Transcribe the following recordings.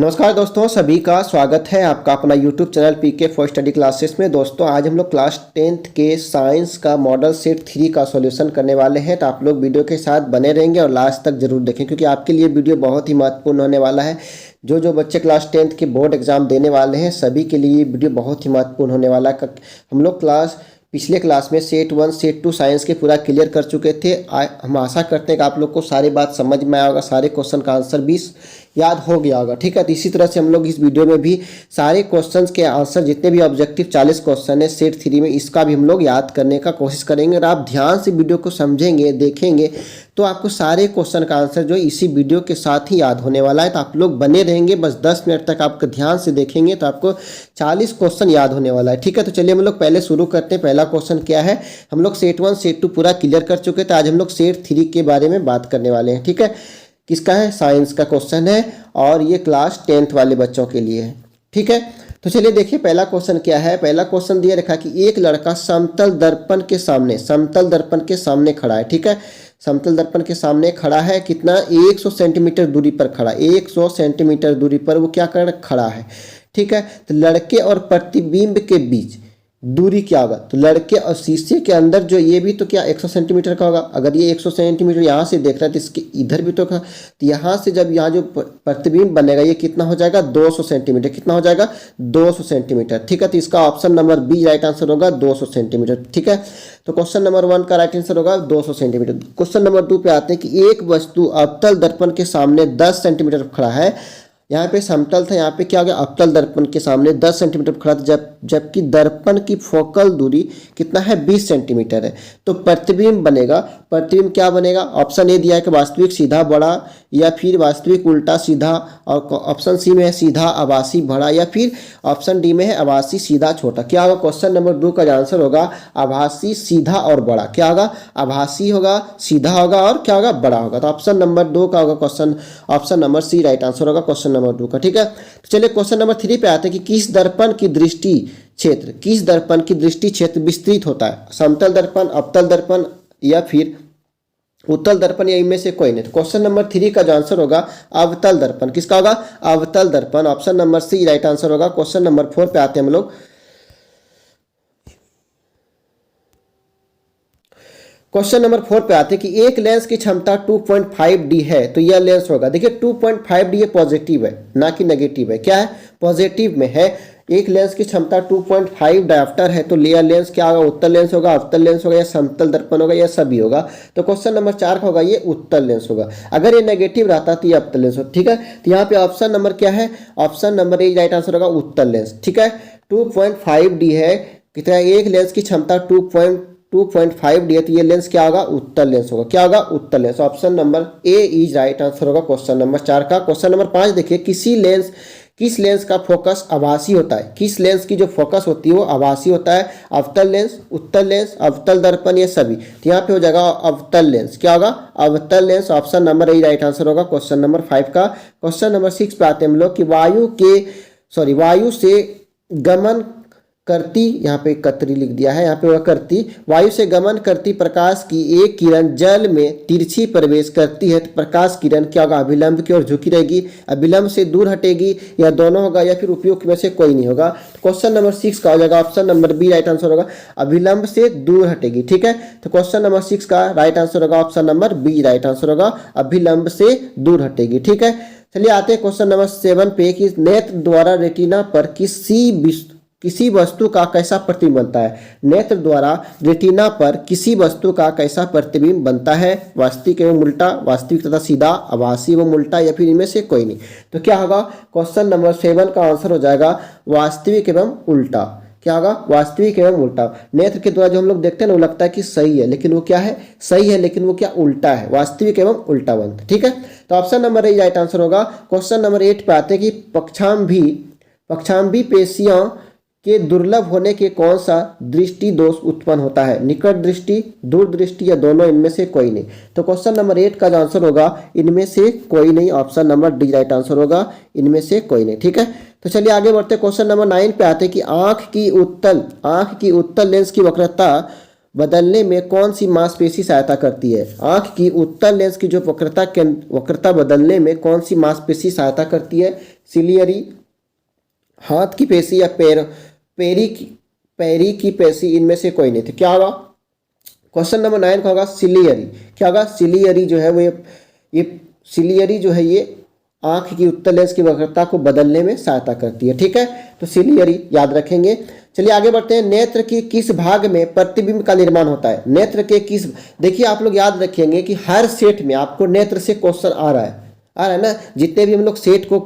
नमस्कार दोस्तों, सभी का स्वागत है आपका अपना YouTube channel PK for study classes में। दोस्तों आज हम लोग क्लास 10th के साइंस का मॉडल सेट 3 का सॉल्यूशन करने वाले हैं। तो आप लोग वीडियो के साथ बने रहेंगे और लास्ट तक जरूर देखें, क्योंकि आपके लिए वीडियो बहुत ही महत्वपूर्ण होने वाला है। जो बच्चे क्लास 10th के बोर्ड एग्जाम देने वाले हैं सभी के लिए वीडियो बहुत ही महत्वपूर्ण होने वाला है। हम लोग पिछले क्लास में सेट 1 सेट 2 साइंस के पूरा क्लियर कर चुके थे। हम आशा करते हैं कि आप लोग को सारी बात समझ में आया होगा, सारे क्वेश्चन का आंसर भी याद हो गया होगा। ठीक है, तो इसी तरह से हम लोग इस वीडियो में भी सारे क्वेश्चंस के आंसर, जितने भी ऑब्जेक्टिव 40 क्वेश्चन है सेट 3 में, इसका भी हम लोग याद करने का कोशिश करेंगे। और आप ध्यान से वीडियो को समझेंगे, देखेंगे, तो आपको सारे क्वेश्चन का आंसर जो इसी वीडियो के साथ ही याद होने वाला है। तो आप लोग बने रहेंगे, बस 10 मिनट तक आपको ध्यान से देखेंगे तो आपको 40 क्वेश्चन याद होने वाला है। ठीक है, तो चलिए हम लोग पहले शुरू करते हैं। पहला क्वेश्चन क्या है, हम लोग सेट 1 सेट 2 पूरा क्लियर कर चुके थे। आज हम लोग सेट 3 के बारे में बात करने वाले हैं। ठीक है, किसका है, साइंस का क्वेश्चन है और ये क्लास 10th वाले बच्चों के लिए है। ठीक है, तो चलिए देखिए पहला क्वेश्चन क्या है। पहला क्वेश्चन दिया रखा कि एक लड़का समतल दर्पण के सामने खड़ा है। ठीक है, समतल दर्पण के सामने खड़ा है, कितना, 100 सेंटीमीटर दूरी पर खड़ा, 100 सेंटीमीटर दूरी पर वो क्या कर खड़ा है। ठीक है, तो लड़के और प्रतिबिंब के बीच दूरी क्या होगा, तो लड़के और शीशे के अंदर जो ये भी तो क्या 100 सेंटीमीटर का होगा। अगर ये 100 सेंटीमीटर यहाँ से देख रहा है तो इसके इधर भी तो यहाँ से जब यहाँ जो प्रतिबिंब बनेगा ये कितना हो जाएगा, 200 सेंटीमीटर। कितना हो जाएगा, 200 सेंटीमीटर। ठीक है, तो इसका option number B right answer होगा, 200 सेंटीमीटर। ठीक है, तो क्वेश्चन नंबर 1 का राइट आंसर होगा 200 सेंटीमीटर। क्वेश्चन नंबर 2 पे आते हैं कि एक वस्तु अवतल दर्पण के सामने 10 सेंटीमीटर खड़ा है। यहाँ पे समतल था, यहाँ पे क्या हो गया, अवतल दर्पण के सामने 10 सेंटीमीटर खड़ा था, जबकि दर्पण की फोकल दूरी कितना है, 20 सेंटीमीटर है। तो प्रतिबिंब बनेगा, प्रतिबिंब क्या बनेगा, ऑप्शन ए दिया है कि वास्तविक सीधा बड़ा, या फिर वास्तविक उल्टा सीधा, और ऑप्शन सी में है सीधा आभासी बड़ा, या फिर ऑप्शन डी में है आभासी सीधा छोटा। क्या होगा, क्वेश्चन नंबर 2 का आंसर होगा आभासी सीधा और बड़ा। क्या होगा, आभासी होगा, सीधा होगा और क्या होगा, बड़ा होगा। तो ऑप्शन नंबर 2 का होगा question, option number C right answer होगा क्वेश्चन नंबर 2 का। ठीक है, तो चलिए क्वेश्चन नंबर 3 पे आते हैं कि किस दर्पण की दृष्टि क्षेत्र विस्तृत होता है, समतल दर्पण, अवतल दर्पण या फिर उत्तल दर्पण, या इनमें से कोई नहीं। तो क्वेश्चन नंबर 3 का जो आंसर होगा अवतल दर्पण। किसका होगा, अवतल दर्पण, option number C right answer होगा। क्वेश्चन नंबर 4 पे आते हैं हम लोग। क्वेश्चन नंबर 4 पे आते हैं कि एक लेंस की क्षमता 2.5D है, तो यह लेंस होगा, देखिए 2.5D ये पॉजिटिव है ना कि नेगेटिव है, क्या है, पॉजिटिव में है। एक लेंस की क्षमता 2.5 डायोप्टर है, तो यह लेंस क्या होगा, उत्तल लेंस होगा, अवतल लेंस होगा, या समतल दर्पण होगा, या सभी होगा। तो क्वेश्चन नंबर 4 का होगा ये उत्तल लेंस होगा। अगर ये नेगेटिव रहता तो ये अवतल लेंस होगा। ठीक है, तो यहाँ पे ऑप्शन नंबर क्या है, option number A right answer होगा उत्तल लेंस। ठीक है, 2.5D है, कितना, एक लेंस की क्षमता 2.5D है, तो ये लेंस क्या होगा, उत्तल लेंस होगा। क्या होगा, उत्तल lens. Option number A is right answer होगा क्वेश्चन नंबर 4 का। क्वेश्चन नंबर 5 देखिए, किस लेंस का फोकस आभासी होता है, किस लेंस की जो फोकस होती है वो आभासी होता है, अवतल लेंस, उत्तल लेंस, अवतल दर्पण, ये सभी। तो यहाँ पे हो जाएगा अवतल लेंस। क्या होगा, अवतल lens, option number A right answer होगा क्वेश्चन नंबर 5 का। क्वेश्चन नंबर 6 पे आते हैं हम लोग कि वायु से गमन करती, यहाँ पे कतरी लिख दिया है, यहाँ पे वह करती, वायु से गमन करती प्रकाश की एक किरण जल में तिरछी प्रवेश करती है, तो प्रकाश किरण क्या होगा, अभिलंब की ओर झुकी रहेगी, अभिलंब से दूर हटेगी, या दोनों होगा, या फिर उपयुक्त में से कोई नहीं होगा। क्वेश्चन नंबर 6 का हो जाएगा option number B right answer होगा, अभिलंब से दूर हटेगी। ठीक है, तो क्वेश्चन नंबर 6 का राइट आंसर होगा option number B right answer होगा, अभिलंब से दूर हटेगी। ठीक है, चलिए आते हैं क्वेश्चन नंबर 7 पे कि नेत्र द्वारा रेटिना पर किसी वस्तु का कैसा प्रतिबिंब बनता है। नेत्र द्वारा रेटिना पर किसी वस्तु का कैसा प्रतिबिंब बनता है, वास्तविक एवं उल्टा, वास्तविक तथा सीधा, आभासी एवं उल्टा, या फिर इनमें से कोई नहीं। तो क्या होगा, क्वेश्चन नंबर 7 का आंसर हो जाएगा वास्तविक एवं उल्टा। क्या होगा, वास्तविक एवं उल्टा। नेत्र के द्वारा जो हम लोग देखते हैं ना, वो लगता है कि सही है, लेकिन वो क्या है, सही है लेकिन वो क्या, उल्टा है, वास्तविक एवं उल्टा बनता है। ठीक है, तो option number A right answer होगा। क्वेश्चन नंबर 8 पे आते हैं कि पक्षांबी पेशियों के दुर्लभ होने के कौन सा दृष्टि दोष उत्पन्न होता है, निकट दृष्टि, दूर दृष्टि, या दोनों, इनमें से कोई नहीं। तो क्वेश्चन नंबर 8 का जो आंसर होगा इनमें से कोई नहीं, option number D right answer होगा, इनमें से कोई नहीं। ठीक है, तो चलिए आगे बढ़ते, क्वेश्चन नंबर 9 पे आते हैं कि आंख की उत्तल लेंस की बदलने में कौन सी मांसपेशी सहायता करती है? आंख की उत्तल लेंस की जो वक्रता बदलने में कौन सी मांसपेशी सहायता करती है? सिलियरी, हाथ की पेशी या पैरी की पेशी, इनमें से कोई नहीं। तो क्या होगा? क्वेश्चन नंबर 9 का होगा सिलियरी। क्या होगा? सिलियरी जो है वो ये सिलियरी जो है ये आंख की उत्तल लेंस की वक्रता को बदलने में सहायता करती है। ठीक है, तो सिलियरी याद रखेंगे। चलिए आगे बढ़ते हैं। नेत्र के किस भाग में प्रतिबिंब का निर्माण होता है? नेत्र के किस, देखिए आप लोग याद रखेंगे कि हर सेट में आपको नेत्र से क्वेश्चन आ रहा है ना। जितने भी हम लोग सेट को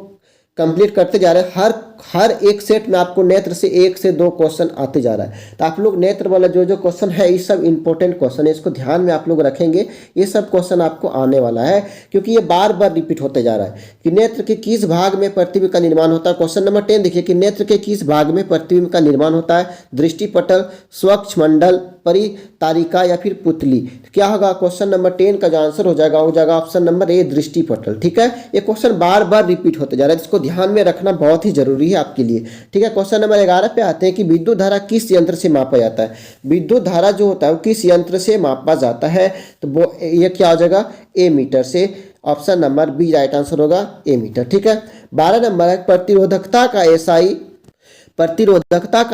कंप्लीट करते जा रहे हैं, हर एक सेट में आपको नेत्र से 1 से 2 क्वेश्चन आते जा रहा है। तो आप लोग नेत्र वाला जो क्वेश्चन है, ये सब इंपॉर्टेंट क्वेश्चन है, इसको ध्यान में आप लोग रखेंगे। ये सब क्वेश्चन आपको आने वाला है क्योंकि ये बार बार रिपीट होते जा रहा है कि नेत्र के किस भाग में प्रतिबिंब का निर्माण होता है। क्वेश्चन नंबर 10 देखिए कि नेत्र के किस भाग में प्रतिबिंब का निर्माण होता है? दृष्टिपटल, स्वच्छ मंडल, परितारिका या फिर पुतली। क्या होगा? क्वेश्चन नंबर 10 का जो आंसर हो जाएगा ऑप्शन नंबर ए, दृष्टिपटल। ठीक है, ये क्वेश्चन बार बार रिपीट होते जा रहा है, इसको ध्यान में रखना बहुत ही जरूरी है आपके लिए। ठीक है, क्वेश्चन नंबर 11 पे आते हैं कि विद्युत धारा किस यंत्र से मापा जाता है? विद्युत धारा जो होता है वो किस यंत्र से मापा जाता है? तो वो ये क्या हो जाएगा? ए मीटर से। Option number B right answer होगा, ए मीटर। ठीक है, 12 नंबर है प्रतिरोधकता का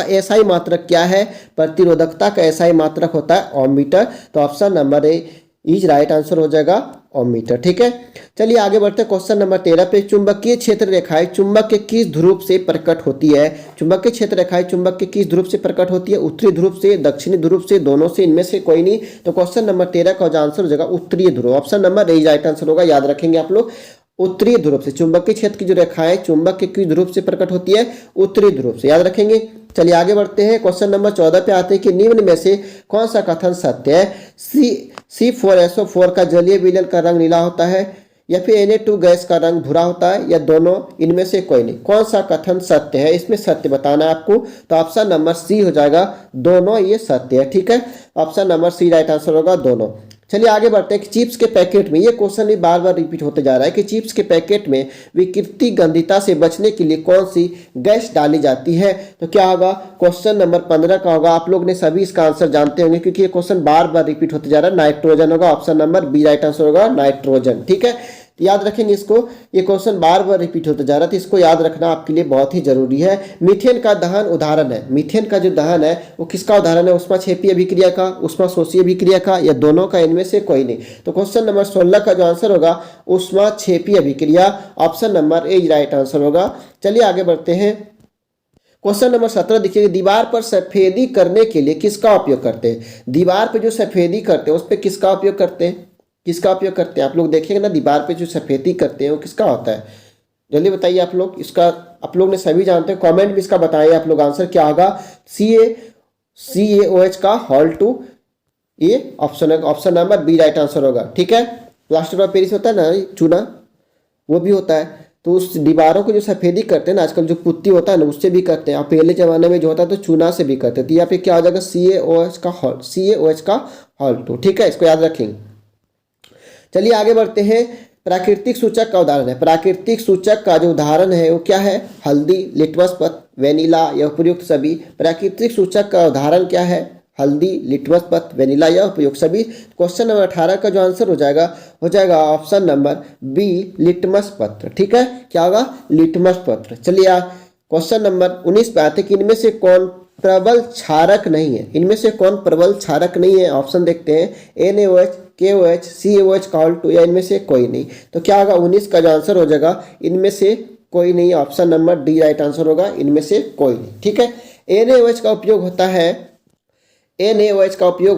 एसआई मात्रक क्या है? प्रतिरोधकता का एसआई मात्रक होता है ओम मीटर। तो option number A is right answer हो जाएगा, ओम मीटर। ठीक है, चलिए आगे बढ़ते हैं क्वेश्चन नंबर 13 पे। चुंबकीय क्षेत्र रेखाएं चुंबक के किस ध्रुव से प्रकट होती है? चुंबकीय क्षेत्र रेखाएं चुंबक के किस ध्रुव से प्रकट होती है? उत्तरी ध्रुव से, दक्षिणी ध्रुव से, दोनों से, इनमें से कोई नहीं। तो क्वेश्चन नंबर 13 का आंसर हो जाएगा उत्तरी ध्रुव। Option number A right answer होगा, याद रखेंगे आप लोग। उत्तरी ध्रुव से चुंबकीय क्षेत्र की जो रेखाएं चुंबक के किस ध्रुव से प्रकट होती है? उत्तरी ध्रुव से, याद रखेंगे। चलिए आगे बढ़ते हैं। क्वेश्चन नंबर 14 पे आते हैं कि निम्न में से कौन सा कथन सत्य है? C4SO4 का जलीय विलयन का रंग नीला होता है या फिर Na2 गैस का रंग भूरा होता है, या दोनों, इनमें से कोई नहीं। कौन सा कथन सत्य है? इसमें सत्य बताना है आपको। तो ऑप्शन नंबर सी हो जाएगा, दोनों ये सत्य है। ठीक है, option number C right answer होगा, दोनों। चलिए आगे बढ़ते हैं कि चिप्स के पैकेट में, ये क्वेश्चन भी बार बार रिपीट होते जा रहा है कि चिप्स के पैकेट में विकृति गंधिता से बचने के लिए कौन सी गैस डाली जाती है? तो क्या होगा? क्वेश्चन नंबर 15 का होगा। आप लोग ने सभी इसका आंसर जानते होंगे क्योंकि ये क्वेश्चन बार बार रिपीट होते जा रहा है। नाइट्रोजन होगा, option number B right answer होगा, नाइट्रोजन। ठीक है, याद रखेंगे इसको, ये क्वेश्चन बार बार रिपीट होता जा रहा है तो इसको याद रखना आपके लिए बहुत ही जरूरी है। मीथेन का दहन उदाहरण है, मीथेन का जो दहन है वो किसका उदाहरण है? ऊष्माक्षेपीय अभिक्रिया का, ऊष्माशोषीय अभिक्रिया का, या दोनों का, इनमें से कोई नहीं। तो क्वेश्चन नंबर 16 का जो आंसर होगा ऊष्माक्षेपीय अभिक्रिया, option number A right answer होगा। चलिए आगे बढ़ते हैं। क्वेश्चन नंबर 17 देखिए, दीवार पर सफेदी करने के लिए किसका उपयोग करते हैं? दीवार पे जो सफेदी करते हैं उस पर किसका उपयोग करते हैं? किसका उपयोग करते हैं? आप लोग देखेंगे ना, दीवार पे जो सफेदी करते हैं वो किसका होता है? जल्दी बताइए आप लोग, इसका आप लोग ने सभी जानते हैं, कमेंट में इसका बताइए आप लोग आंसर क्या होगा। CaOH का हॉल टू, ये option number B right answer होगा। ठीक है, प्लास्टर ऑफ पेरिस होता है ना, चूना, वो भी होता है। तो उस दीवारों को जो सफेदी करते हैं ना, आजकल जो पुट्टी होता है ना उससे भी करते हैं, और पहले जमाने में जो होता है तो चूना से भी करते थे। तो यहाँ पे क्या हो जाएगा? CaOH का हॉल टू। ठीक है, इसको याद रखेंगे। चलिए आगे बढ़ते हैं। प्राकृतिक सूचक का उदाहरण है, प्राकृतिक सूचक का जो उदाहरण है वो क्या है? हल्दी, लिटमस पत्र, वेनिला या उपयुक्त सभी। प्राकृतिक सूचक का उदाहरण क्या है? हल्दी, लिटमस पत्र, वेनिला या उपयुक्त सभी। क्वेश्चन नंबर 18 का जो आंसर हो जाएगा ऑप्शन नंबर बी, लिटमस पत्र। ठीक है, क्या होगा? लिटमस पत्र। चलिए क्वेश्चन नंबर 19 पे आते कि इनमें से कौन प्रबल क्षारक नहीं है? इनमें से कौन प्रबल क्षारक नहीं है? ऑप्शन देखते हैं, NaOH, KOH, CaOH का हॉल टू, या इनमें से कोई नहीं। तो क्या होगा? 19 का जो आंसर हो जाएगा इनमें से कोई नहीं, option number D right answer होगा, इनमें से कोई नहीं। ठीक है, NaOH का उपयोग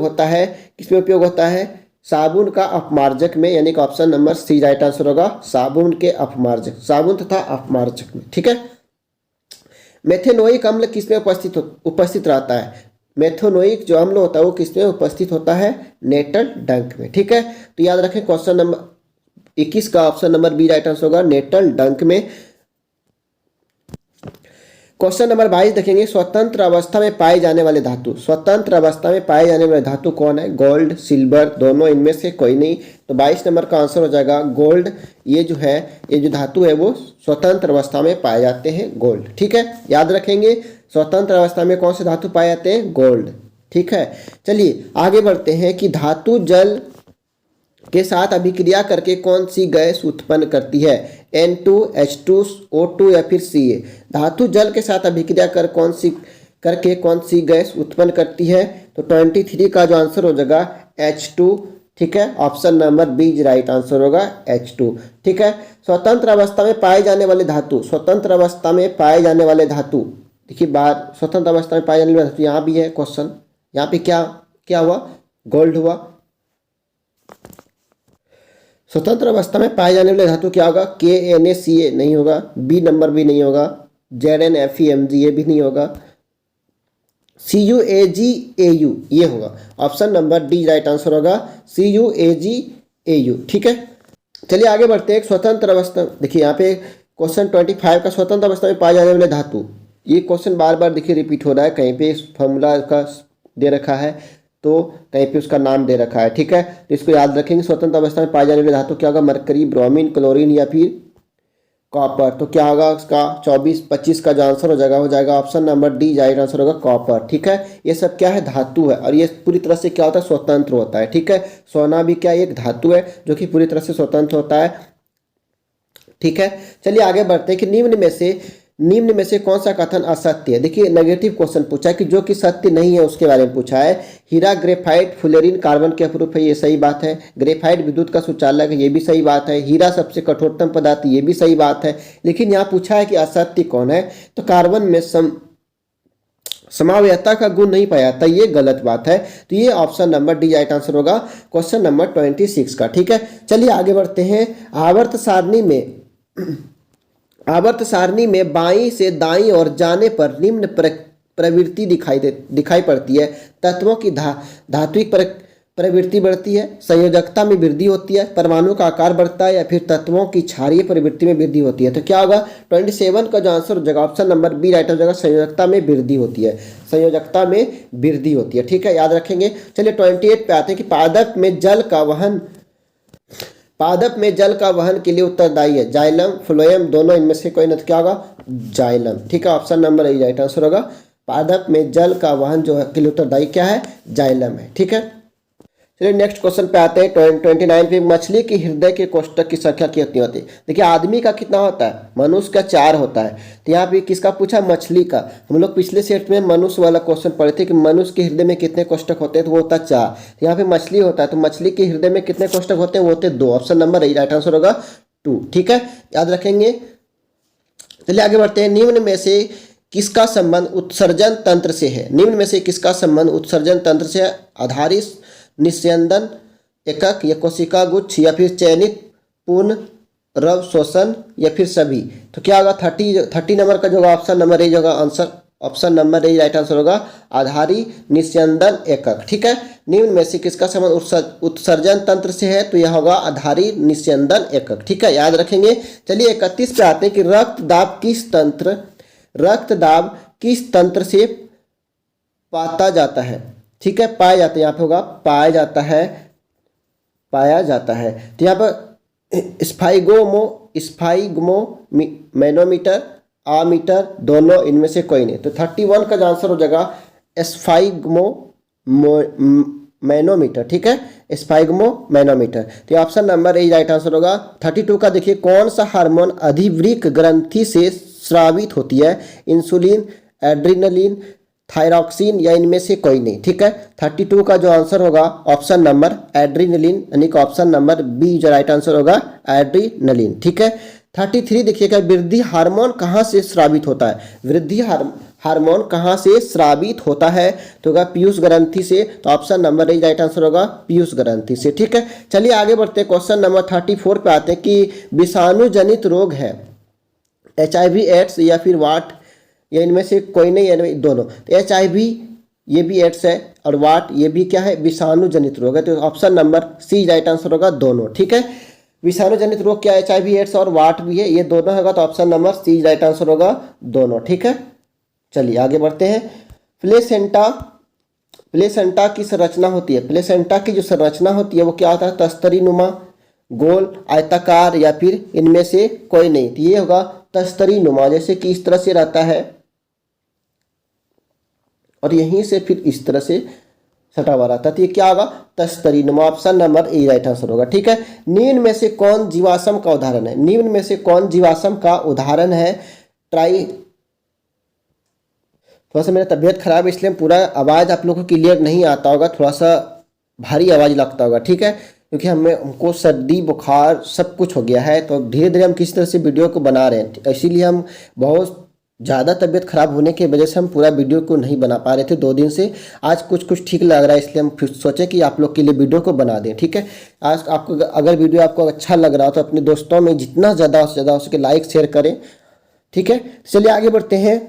होता है किसमें उपयोग होता है? साबुन का अपमार्जक में, यानी कि option number C right answer होगा, साबुन के अपमार्जक, साबुन तथा अपमार्जक में। ठीक है, मेथेनोइक अम्ल किसमें उपस्थित रहता है? मेथेनोइक जो अम्ल होता है वो किसमें उपस्थित होता है? नेटल डंक में। ठीक है, तो याद रखें क्वेश्चन नंबर 21 का option number B right answer होगा, नेटल डंक में। क्वेश्चन नंबर 22 देखेंगे, स्वतंत्र अवस्था में पाए जाने वाले धातु। स्वतंत्र अवस्था में पाए जाने वाले धातु कौन है? गोल्ड, सिल्वर, दोनों, इनमें से कोई नहीं। तो 22 नंबर का आंसर हो जाएगा गोल्ड। ये जो धातु है वो स्वतंत्र अवस्था में पाए जाते हैं, गोल्ड। ठीक है, याद रखेंगे स्वतंत्र अवस्था में कौन से धातु पाए जाते हैं? गोल्ड। ठीक है। चलिए आगे बढ़ते हैं कि धातु जल के साथ अभिक्रिया करके कौन सी गैस उत्पन्न करती है, N2, H2, O2 या फिर Ca। धातु जल के साथ अभिक्रिया करके कौन सी गैस उत्पन्न करती है, तो 23 का जो आंसर हो जाएगा H2, ठीक है। Option number B right answer होगा H2, ठीक है। स्वतंत्र अवस्था में पाए जाने वाले धातु, स्वतंत्र अवस्था में पाए जाने वाले धातु, देखिए बाहर स्वतंत्र अवस्था में पाए जाने वाले धातु, यहाँ भी है क्वेश्चन, यहाँ पे क्या क्या हुआ, गोल्ड हुआ। स्वतंत्र अवस्था में पाए जाने वाले धातु क्या होगा, KNaCa नहीं होगा, बी नंबर भी नहीं होगा, ZnFeMg ये भी नहीं होगा, CuAgAu ये होगा। Option number D right answer होगा CuAgAu, ठीक है। चलिए आगे बढ़ते हैं। स्वतंत्र अवस्था, देखिए यहाँ पे क्वेश्चन 25 का स्वतंत्र अवस्था में पाए जाने वाले धातु, ये क्वेश्चन बार बार देखिए रिपीट हो रहा है, कहीं पे फॉर्मूला का दे रखा है तो कहीं पे उसका नाम दे रखा है, ठीक है। तो इसको याद रखेंगे। स्वतंत्र अवस्था में पाए जाने वाले धातु क्या होगा, मरकरी, ब्रोमीन, क्लोरीन या फिर कॉपर। तो क्या होगा उसका 24-25 का जो आंसर हो जाएगा option number D right answer होगा कॉपर, ठीक है। ये सब क्या है, धातु है और ये पूरी तरह से क्या होता है, स्वतंत्र होता है, ठीक है। सोना भी क्या एक धातु है जो कि पूरी तरह से स्वतंत्र होता है, ठीक है। चलिए आगे बढ़ते हैं कि निम्न में से कौन सा कथन असत्य है। देखिए नेगेटिव क्वेश्चन पूछा है कि जो कि सत्य नहीं है उसके बारे में पूछा है। हीरा, ग्रेफाइट, फुलेरिन कार्बन के अपरूप है, ये सही बात है। ग्रेफाइट विद्युत का सुचालक है, ये भी सही बात है। हीरा सबसे कठोरतम पदार्थ, ये भी सही बात है। लेकिन यहाँ पूछा है कि असत्य कौन है, तो कार्बन में समावयता का गुण नहीं पाया जाता, ये गलत बात है। तो ये option number D right answer होगा क्वेश्चन नंबर 26 का, ठीक है। चलिए आगे बढ़ते हैं। आवर्त सारणी में बाईं से दाईं ओर जाने पर निम्न प्रवृत्ति दिखाई पड़ती है। तत्वों की धात्विक प्रवृत्ति बढ़ती है, संयोजकता में वृद्धि होती है, परमाणु का आकार बढ़ता है या फिर तत्वों की क्षारीय प्रवृत्ति में वृद्धि होती है। तो क्या होगा 27 का जो आंसर हो जाएगा ऑप्शन नंबर बी राइट हो जाएगा, संयोजकता में वृद्धि होती है, संयोजकता में वृद्धि होती है, ठीक है, याद रखेंगे। चलिए 28 पे आते हैं कि पादप में जल का वहन के लिए उत्तरदायी है जाइलम, फ्लोएम, दोनों इनमें से कोई न, क्या होगा जाइलम, ठीक है। Option number A right answer होगा। पादप में जल का वहन जो है के लिए उत्तरदायी क्या है, जाइलम है, ठीक है। चलिए नेक्स्ट क्वेश्चन पे आते हैं। 29 पे मछली की हृदय के कोष्ठक की संख्या कितनी होती है। देखिए आदमी का कितना होता है, मनुष्य का 4 होता है। तो यहाँ पे किसका पूछा, मछली का। हम लोग पिछले सेट में मनुष्य वाला क्वेश्चन पढ़े थे कि मनुष्य के हृदय में कितने कोष्ठक होते हैं, तो वो होता है 4। तो यहाँ पे मछली होता है, तो मछली के हृदय में कितने कोष्ठक होते हैं, वो होते हैं 2। ऑप्शन नंबर राइट आंसर होगा 2, ठीक है, याद रखेंगे। चलिए आगे बढ़ते हैं। निम्न में से किसका संबंध उत्सर्जन तंत्र से है, निम्न में से किसका संबंध उत्सर्जन तंत्र से है, आधारित, निस्यंदन, एकक या कोशिका गुच्छ या फिर चयनित, पूर्ण, रव शोषण या फिर सभी। तो क्या होगा 30 नंबर का जो होगा ऑप्शन नंबर ए होगा answer, option number A right answer होगा आधारी, निस्यंदन, एकक, ठीक है। निम्न में से किसका संबंध उत्सर्जन तंत्र से है, तो यह होगा आधारी, निस्यंदन, एकक, ठीक है, याद रखेंगे। चलिए 31 पे आते हैं कि रक्तदाब किस तंत्र से पाता जाता है, ठीक है, पाया जाता है, यहाँ पे होगा पाया जाता है। तो यहाँ पर स्फाइगमो मैनोमीटर, आमीटर, दोनों इनमें से कोई नहीं। तो 31 का जो आंसर हो जाएगा स्फाइगमो मैनोमीटर, ठीक है, स्फाइगमो मैनोमीटर। तो option number A right answer होगा। 32 का देखिए, कौन सा हार्मोन अधिवृक्क ग्रंथि से स्रावित होती है, इंसुलिन, एड्रिनलिन, थायरॉक्सिन या इनमें से कोई नहीं, ठीक है। 32 का जो आंसर होगा ऑप्शन नंबर एड्रिनलिन, यानी कि ऑप्शन नंबर बी जो राइट आंसर होगा एड्रिनलिन, ठीक है। 33 देखिएगा, वृद्धि हार्मोन कहाँ से स्रावित होता है, वृद्धि हार्मोन कहाँ से स्रावित होता है, तो होगा पीयूष ग्रंथि से। तो option number A right answer होगा पीयूष ग्रंथि से, ठीक है। चलिए आगे बढ़ते हैं। क्वेश्चन नंबर 34 पे आते हैं कि विषाणु जनित रोग है HIV एड्स या फिर वाट या इनमें से कोई नहीं, या दोनों। तो HIV ये भी एड्स है और वाट ये भी क्या है, विषाणु जनित रोग है। तो option number C right answer होगा दोनों, ठीक है। विषाणु जनित रोग क्या है, HIV एड्स और वाट भी है, ये दोनों होगा। तो option number C right answer होगा दोनों, ठीक है। चलिए आगे बढ़ते हैं। प्लेसेंटा की संरचना होती है, प्लेसेंटा की जो संरचना होती है वो क्या होता है, तस्तरी नुमा, गोल, आयताकार या फिर इनमें से कोई नहीं। तो ये होगा तस्तरी नुमा, जैसे कि इस तरह से रहता है और यहीं से फिर इस तरह से सटा हुआ रहता है। तो ये क्या होगा, तस्तरीनुमा। Option number A right answer होगा। ठीक है, निम्न में से कौन जीवाश्म का उदाहरण है? निम्न में से कौन जीवाश्म का उदाहरण है? ट्राई, थोड़ा सा मेरा तबीयत खराब है इसलिए पूरा आवाज़ आप लोगों को क्लियर नहीं आता होगा, थोड़ा सा भारी आवाज़ लगता होगा। ठीक है, क्योंकि हमको सर्दी बुखार सब कुछ हो गया है, तो धीरे धीरे हम किसी तरह से वीडियो को बना रहे हैं, इसीलिए हम बहुत ज़्यादा तबीयत खराब होने की वजह से हम पूरा वीडियो को नहीं बना पा रहे थे 2 दिन से। आज कुछ ठीक लग रहा है, इसलिए हम फिर सोचे कि आप लोग के लिए वीडियो को बना दें। ठीक है, आज आपको अगर वीडियो आपको अच्छा लग रहा हो तो अपने दोस्तों में जितना ज़्यादा से ज़्यादा हो सके लाइक शेयर करें। ठीक है, चलिए आगे बढ़ते हैं।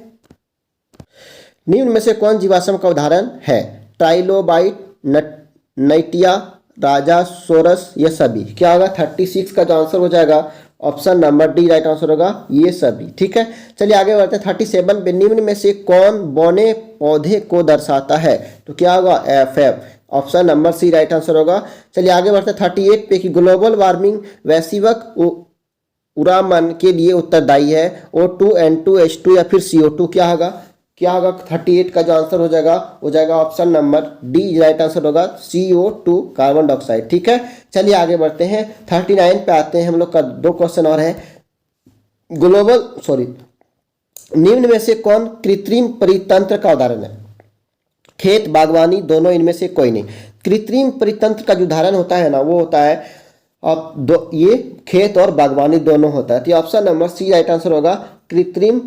निम्न में से कौन जीवाश्म का उदाहरण है? ट्राइलोबाइट, नाइटिया, राजासोरस, ये सभी। क्या होगा 36 का जो आंसर हो जाएगा option number D right answer होगा, ये सभी। ठीक है, चलिए आगे बढ़ते हैं 37 पे। निम्न में से कौन बौने पौधे को दर्शाता है? तो क्या होगा F, option number C right answer होगा। चलिए आगे बढ़ते हैं 38 पे कि ग्लोबल वार्मिंग वैश्विक उरामन के लिए उत्तरदायी है O2, N2, H2 या फिर CO2। क्या होगा 38 का जो आंसर हो जाएगा option number D right answer होगा, CO2 कार्बन डाइऑक्साइड। ठीक है, चलिए आगे बढ़ते हैं 39 पे आते हैं। हम लोग का 2 क्वेश्चन और है। निम्न में से कौन कृत्रिम परितंत्र का उदाहरण है? खेत, बागवानी, दोनों, इनमें से कोई नहीं। कृत्रिम परितंत्र का जो उदाहरण होता है ना, वो होता है अब ये खेत और बागवानी दोनों होता है। तो option number C right answer होगा, कृत्रिम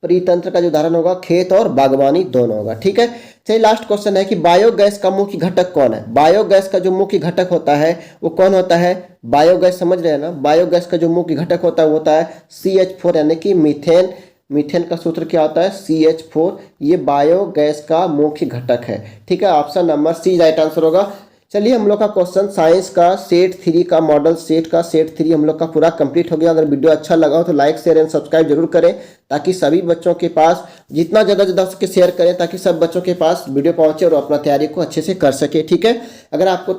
परितंत्र का जो उदाहरण होगा खेत और बागवानी दोनों होगा। ठीक है, चलिए लास्ट क्वेश्चन है कि बायोगैस का मुख्य घटक कौन है? बायोगैस का जो मुख्य घटक होता है वो कौन होता है? बायोगैस समझ रहे हैं ना, बायोगैस का जो मुख्य घटक होता है वो होता है CH4 यानी कि मीथेन। मीथेन का सूत्र क्या होता है? CH4। ये बायोगैस का मुख्य घटक है। ठीक है, option number C right answer होगा। चलिए हम लोग का क्वेश्चन साइंस का सेट 3 का मॉडल सेट 3 हम लोग का पूरा कंप्लीट हो गया। अगर वीडियो अच्छा लगा हो तो लाइक शेयर एंड सब्सक्राइब जरूर करें, ताकि सभी बच्चों के पास जितना ज़्यादा हो सके शेयर करें, ताकि सब बच्चों के पास वीडियो पहुंचे और अपना तैयारी को अच्छे से कर सके। ठीक है, अगर आपको